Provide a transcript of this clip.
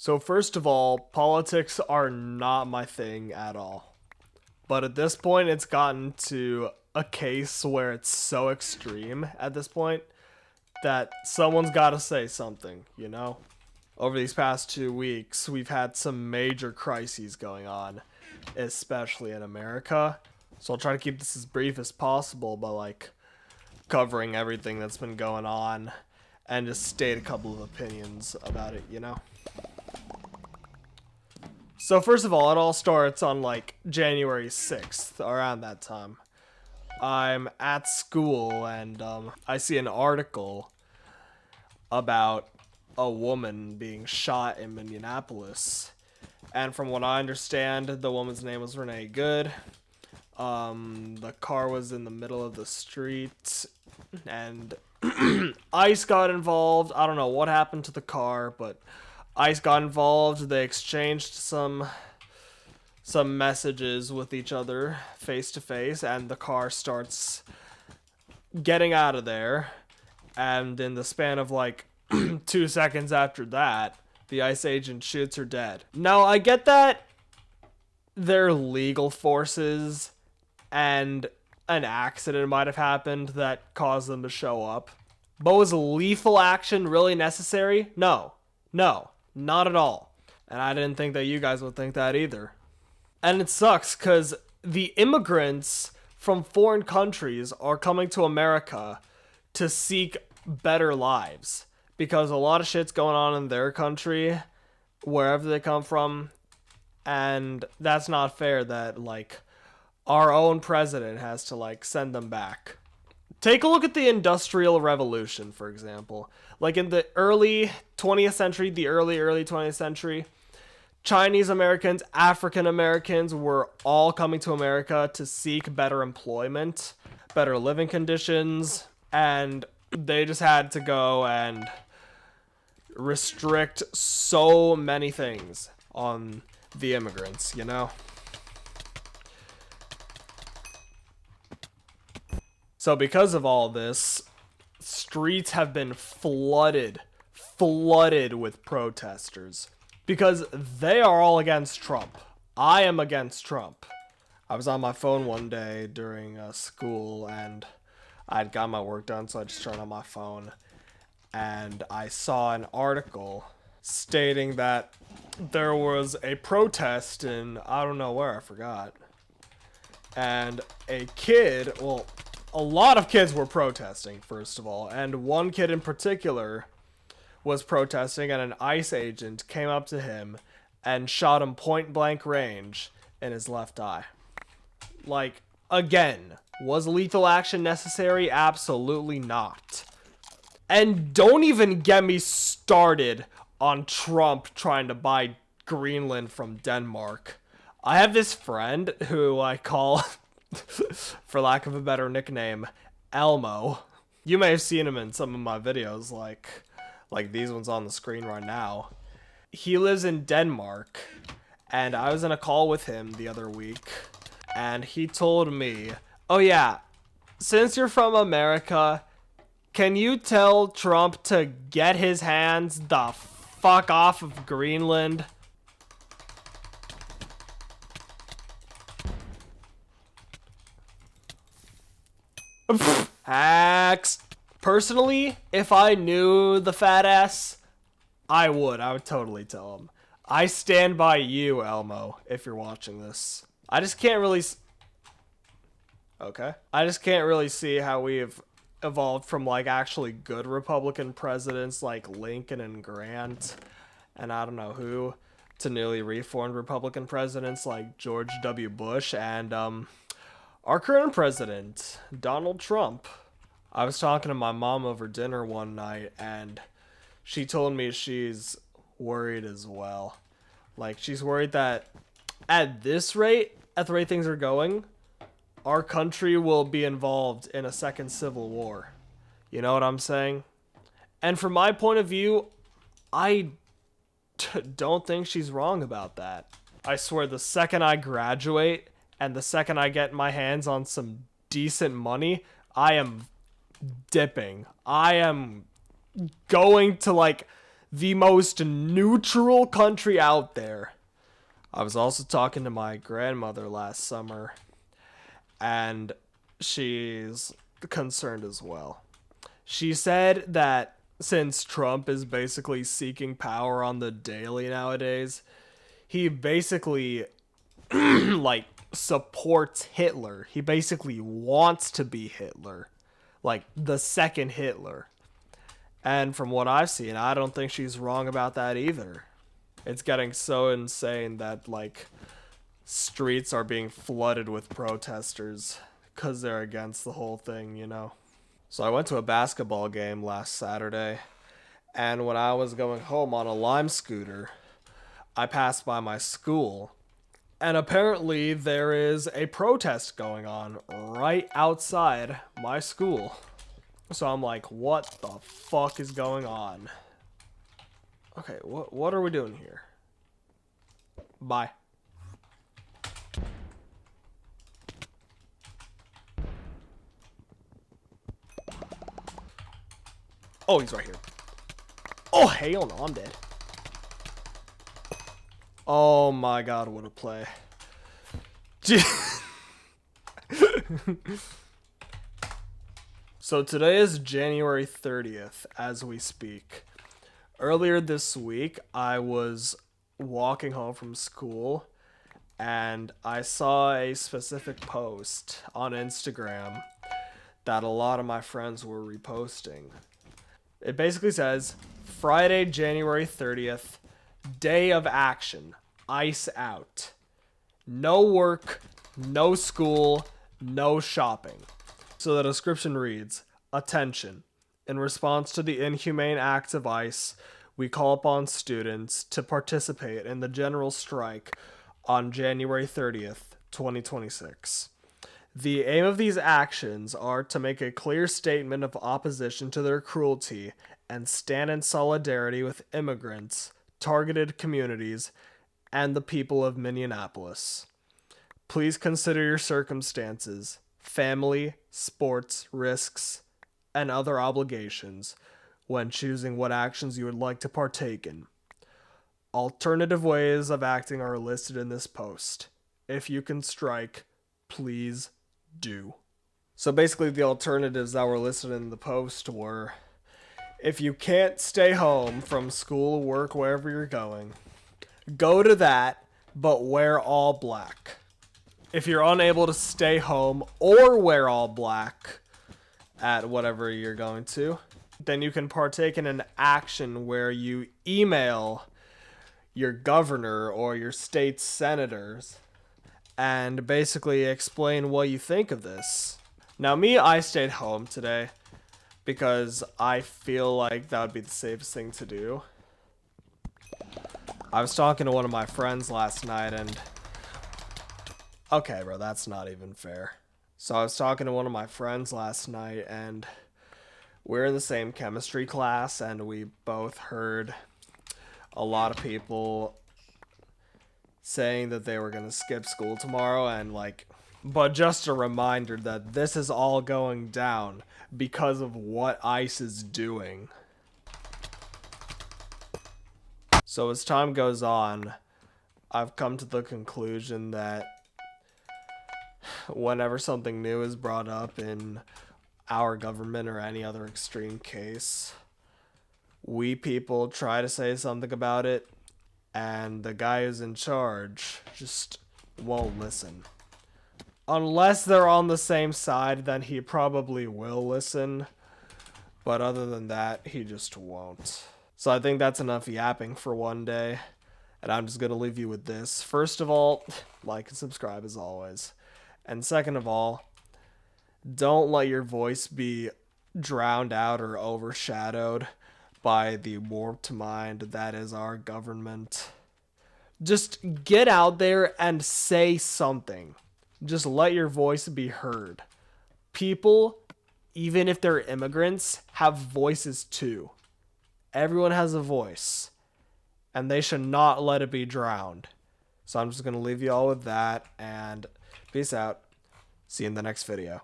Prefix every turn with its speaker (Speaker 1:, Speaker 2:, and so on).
Speaker 1: So first of all, politics are not my thing at all. But at this point, it's gotten to a case where it's so extreme at this point that someone's got to say something, you know? Over these past 2 weeks, we've had some major crises going on, especially in America. So I'll try to keep this as brief as possible by covering everything that's been going on and just state a couple of opinions about it, you know? So first of all, it all starts on January 6th, around that time. I'm at school and I see an article about a woman being shot in Minneapolis. And from what I understand, the woman's name was Renee Good. The car was in the middle of the street and ICE got involved. I don't know what happened to the car, but ICE got involved. They exchanged some messages with each other face to face, and the car starts getting out of there. And in the span of 2 seconds after that, the ICE agent shoots her dead. Now, I get that they're legal forces and an accident might have happened that caused them to show up. But was lethal action really necessary? No, not at all. And I didn't think that you guys would think that either. And it sucks because the immigrants from foreign countries are coming to America to seek better lives. Because a lot of shit's going on in their country, wherever they come from. And that's not fair that, our own president has to, send them back. Take a look at the Industrial Revolution, for example. In the early 20th century, the early 20th century, Chinese Americans, African Americans were all coming to America to seek better employment, better living conditions, and they just had to go and restrict so many things on the immigrants, you know? So because of all this, streets have been flooded with protesters because they are all against Trump. I am against Trump. I was on my phone one day during school and I'd got my work done, so I just turned on my phone and I saw an article stating that there was a protest in, I don't know where, I forgot. And a lot of kids were protesting, first of all, and one kid in particular was protesting, and an ICE agent came up to him and shot him point blank range in his left eye. Again, was lethal action necessary? Absolutely not. And don't even get me started on Trump trying to buy Greenland from Denmark. I have this friend who I call, for lack of a better nickname, Elmo. You may have seen him in some of my videos, like these ones on the screen right now. He lives in Denmark, and I was in a call with him the other week, and he told me, oh yeah, since you're from America, can you tell Trump to get his hands the fuck off of Greenland? Hacks. Personally, if I knew the fat ass, I would totally tell him. I stand by you, Elmo, if you're watching this. I just can't really... Okay. I just can't really see how we've evolved from actually good Republican presidents like Lincoln and Grant and I don't know who to newly reformed Republican presidents like George W. Bush and our current president, Donald Trump. I was talking to my mom over dinner one night and she told me she's worried as well. She's worried that at the rate things are going, our country will be involved in a second civil war. You know what I'm saying? And from my point of view, I don't think she's wrong about that. I swear the second I graduate and the second I get my hands on some decent money, I am dipping. I am going to the most neutral country out there. I was also talking to my grandmother last summer, and she's concerned as well. She said that since Trump is basically seeking power on the daily nowadays, he basically like supports Hitler. He basically wants to be Hitler, like the second Hitler. And from what I've seen, I don't think she's wrong about that either. It's getting so insane that like streets are being flooded with protesters because they're against the whole thing, you know. So I went to a basketball game last Saturday, and when I was going home on a Lime scooter, I passed by my school, and apparently there is a protest going on right outside my school. So I'm like, what the fuck is going on? Okay, what are we doing here? Bye. Oh, he's right here. Oh, hell no, I'm dead. Oh my god, what a play. So today is January 30th as we speak. Earlier this week, I was walking home from school and I saw a specific post on Instagram that a lot of my friends were reposting. It basically says, Friday, January 30th, day of action, ice out. No work, no school, no shopping. So the description reads, attention. In response to the inhumane acts of ICE, we call upon students to participate in the general strike on January 30th, 2026. The aim of these actions are to make a clear statement of opposition to their cruelty and stand in solidarity with immigrants, targeted communities, and the people of Minneapolis. Please consider your circumstances, family, sports, risks, and other obligations when choosing what actions you would like to partake in. Alternative ways of acting are listed in this post. If you can strike, please do. So basically the alternatives that were listed in the post were, if you can't stay home from school, work, wherever you're going, go to that, but wear all black. If you're unable to stay home or wear all black at whatever you're going to, then you can partake in an action where you email your governor or your state senators and basically explain what you think of this. Now me, I stayed home today because I feel like that would be the safest thing to do. I was talking to one of my friends last night and... Okay, bro, that's not even fair. So I was talking to one of my friends last night and we're in the same chemistry class and we both heard a lot of people saying that they were going to skip school tomorrow and like, but just a reminder that this is all going down because of what ICE is doing. So as time goes on, I've come to the conclusion that whenever something new is brought up in our government or any other extreme case, we people try to say something about it, and the guy who's in charge just won't listen. Unless they're on the same side, then he probably will listen, but other than that, he just won't. So I think that's enough yapping for one day, and I'm just gonna leave you with this. First of all, like and subscribe as always. And second of all, don't let your voice be drowned out or overshadowed by the warped mind that is our government. Just get out there and say something. Just let your voice be heard. People, even if they're immigrants, have voices too. Everyone has a voice, and they should not let it be drowned. So I'm just going to leave you all with that, and peace out. See you in the next video.